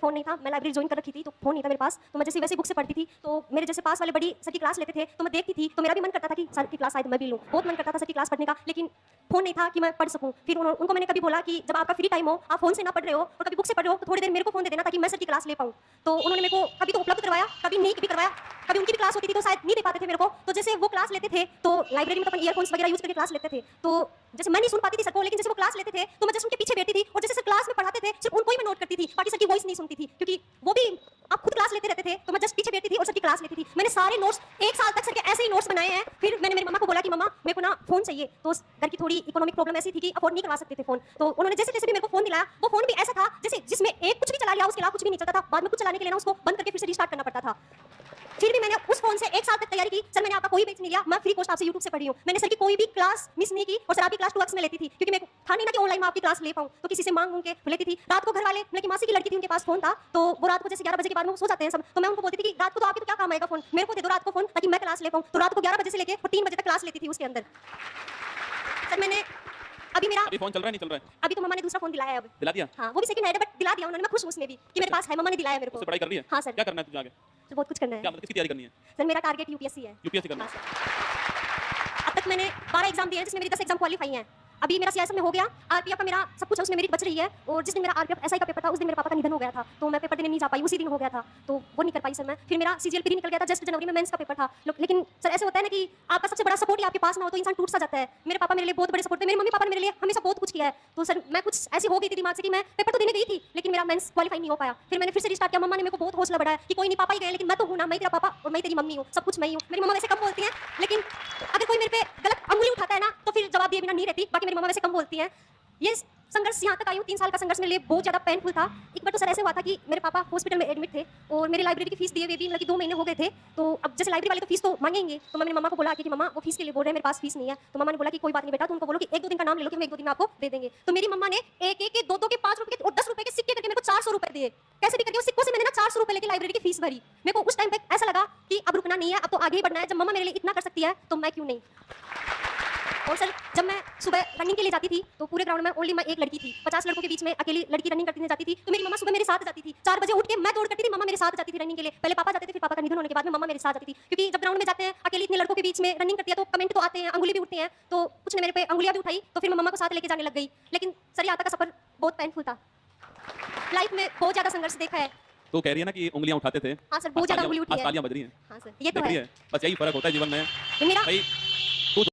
Phone नहीं था, मैं लाइब्रेरी जॉइन कर रखी थी, तो फ़ोन नहीं था मेरे पास, तो मैं जैसे वैसे बुक से पढ़ती थी, तो मेरे जैसे पास वाले बड़ी सर की क्लास लेते थे, तो मैं देखती थी, तो मेरा भी मन करता था कि सर की क्लास शायद मैं भी लूँ। बहुत मन करता था सर की क्लास पढ़ने का, लेकिन फ़ोन नहीं था कि मैं पढ़ सकूँ। फिर उनको मैंने कभी बोला कि जब आपका फ्री टाइम हो, आप फ़ोन से ना पढ़ रहे हो और कभी बुक से पढ़ रहे हो, तो थोड़ी देर मेरे को फ़ोन दे देना ताकि मैं सर की क्लास ले पाऊँ। तो उन्होंने मेरे को कभी तो उपलब्ध करवाया, कभी नहीं भी करवाया, कभी उनकी भी क्लास होती थी तो शायद नहीं दे पाते थे मेरे को। तो जैसे वो क्लास लेते थे, तो लाइब्रेरी में तो अपन ईयरफ़ोन्स वगैरह यूज़ करके क्लास लेते थे। तो जैसे मैं नहीं सुन पाती थी सर को, लेकिन जैसे वो क्लास लेते थे, तो मैं जस्ट उनके पीछे बैठती थी और जैसे सर क्लास में पढ़ाते थे, सिर्फ उनको ही मैं नोट करती थी, बाकी सर की वॉइस नहीं सुनती थी, क्योंकि वो भी आप खुद क्लास लेते रहते थे, तो मैं जस्ट पीछे बैठती थी और सर की क्लास लेती थी। मैंने सारे नोट्स 1 साल तक सर के ऐसे ही नोट्स बनाए हैं। फिर मैंने मेरी मम्मा को बोला कि मम्मा मेरे को ना फ़ोन चाहिए, तो घर की थोड़ी इकोनॉमिक प्रॉब्लम ऐसी थी कि अफोर्ड नहीं करवा सकते थे फ़ोन। तो उन्होंने जैसे-जैसे भी मेरे को फ़ोन दिलाया, वो फ़ोन भी ऐसा था जैसे जिसमें एक कुछ भी चला लिया, उसके अलावा कुछ भी नहीं चलता था। बाद में कुछ चलाने के लिए ना उसको बंद करके फिर से रीस्टार्ट करना पड़ता था। फिर भी मैंने उस फ़ोन से 1 साल तक तैयारी की। सर मैंने आपका कोई बैच नहीं लिया, मैं फ्री कॉस्ट आपसे यूट्यूब से पढ़ी हूँ। मैंने सर की कोई भी क्लास मिस नहीं की और सर आपकी क्लास 2x में लेती थी, क्योंकि मेरे को था नहीं ना कि ऑनलाइन मैं आपकी क्लास ले पाऊँ, तो किसी से माँग के लेती थी। रात को घर वाले, मतलब कि मासी की लड़की थी, उनके पास फ़ोन था, तो वो रात को जैसे 11 बजे के बाद में वो सो जाते हैं सब, तो मैं उनको बोलती थी कि रात को तो आपके तो क्या काम आएगा फ़ोन, मेरे को दे दो रात को फ़ोन ताकि मैं क्लास ले पाऊँ। तो रात को 11 बजे से लेके और 3 बजे तक क्लास लेती थी उसके अंदर। सर मैंने अभी फ़ोन चल रहा है नहीं चल रहा है? अभी तो मम्मा ने दूसरा फ़ोन दिलाया है अब। दिला दिया? हाँ, वो भी सेकंड हैंड है बट दिला दिया उन्होंने, मैं खुश हूँ उसमें भी कि मेरे पास है, मम्मा ने दिलाया मेरे को। उससे पढ़ाई कर रही है? हाँ सर। क्या करना है तुझे आगे? तो बहुत कुछ करना है। क्या मतलब किसकी तैयारी करनी है? सर मेरा टारगेट यूपीएससी है। यूपीएससी करना हाँ है? सर। अब तक मैंने 12 एग्जाम दिए हैं, जिसमें मेरी 10 एग्जाम क्वालीफाई हैं। अभी मेरा सीआईएसएफ में हो गया, आरपीएफ का मेरा सब कुछ है, उसमें मेरिट बच रही है, और जिस दिन मेरा आरपीएफ एसआई का पेपर था उस दिन मेरे पापा का निधन हो गया था, तो मैं पेपर देने नहीं जा पाई, उसी दिन हो गया था, तो वो नहीं कर पाई सर मैं। फिर मेरा सीजीएल प्री निकल गया था, जस्ट जनवरी में मेंस का पेपर था। लेकिन सर ऐसे होता है ना कि आपका सबसे बड़ा सपोर्ट ही आपके पास ना हो तो इंसान टूट सा जाता है। मेरे पापा मेरे लिए बहुत बड़े सपोर्ट थे, मेरे मम्मी पापा ने मेरे लिए हमेशा बहुत कुछ किया है। तो सर मैं कुछ ऐसी हो गई थी दिमाग से कि मैं पेपर तो देने गई थी, लेकिन मेरा मेंस क्वालीफाई नहीं हो पाया। फिर मैंने फिर से रिस्टार्ट किया, मम्मा ने मेरे को बहुत हौसला बढ़ाया कि कोई नहीं, पापा ही गए लेकिन मैं तो हूँ ना, मैं तेरा पापा और मैं तेरी मम्मी हूँ, सब कुछ मैं ही हूँ। मेरी मम्मा वैसे कम बोलती हैं, लेकिन अगर कोई मेरे पे गलत अंगुली उठाता है ना तो फिर जवाब दिए बिना नहीं रहती। बाकी मेरी मम्मा वैसे कम बोलती हैं। ये संघर्ष यहाँ तक आई हूँ, 3 साल का संघर्ष मेरे लिए बहुत ज़्यादा पेनफुल था। एक बार तो सर ऐसे हुआ था कि मेरे पापा हॉस्पिटल में एडमिट थे और मेरी लाइब्रेरी की फीस दिए हुए भी मतलब कि 2 महीने हो गए थे। तो अब जैसे लाइब्रेरी वाले तो फीस तो मांगेंगे, तो मैं मेरी मम्मा को बोला कि मम्मा वो फीस के लिए बोल रहे हैं, मेरे पास फीस नहीं है। तो मम्मा ने बोला कि कोई बात नहीं बेटा, तो उनको बोलो कि 1-2 दिन का नाम ले लो कि हम 1-2 दिन में आपको दे देंगे। तो मेरी मम्मा ने 1-1 के 2-2 के 5 रुपए के और 10 रुपए के सिक्के करके मेरे को 400 रुपए दिए। कैसे भी करके उस सिक्कों से मैंने ना 400 रुपए लेके लाइब्रेरी की फीस भरी। मेरे को उस टाइम पे ऐसा लगा कि अब रुकना नहीं है, अब तो आगे ही बढ़ना है। जब मम्मा मेरे लिए इतना कर सकती है तो मैं क्यों नहीं। और सर जब मैं सुबह रनिंग के लिए जाती थी तो पूरे ग्राउंड में ओनली मैं एक लड़की थी, 50 लड़कों के बीच में अकेली लड़की रनिंग करने जाती थी। तो मेरी मम्मा सुबह मेरे साथ जाती थी, 4 बजे उठ के मैं दौड़ करती थी, मम्मा मेरे साथ जाती थी रनिंग के लिए। पहले पापा जाते थे, फिर पापा का निधन होने के बाद में मम्मा मेरे साथ जाती थी, क्योंकि जब ग्राउंड में जाते हैं अकेली इतने लड़कों के बीच में रनिंग करती है तो कमेंट तो आते हैं, अंगुली भी उठती हैं, तो कुछ ने मेरे पे अंगुलियां भी उठाई, तो फिर मैं मम्मा को साथ लेके जाने लग गई। लेकिन सर यहाँ तक का सफर बहुत पेनफुल था, लाइफ में बहुत ज्यादा संघर्ष देखा है। तो कह रही है ना कि उंगलियां उठाते थे। हाँ सर, बहुत ज्यादा अंगुली उठी है। तालियां बज रही हैं। हाँ सर, ये तो देख रही है। है, बस यही फर्क होता है जीवन में मेरा भाई।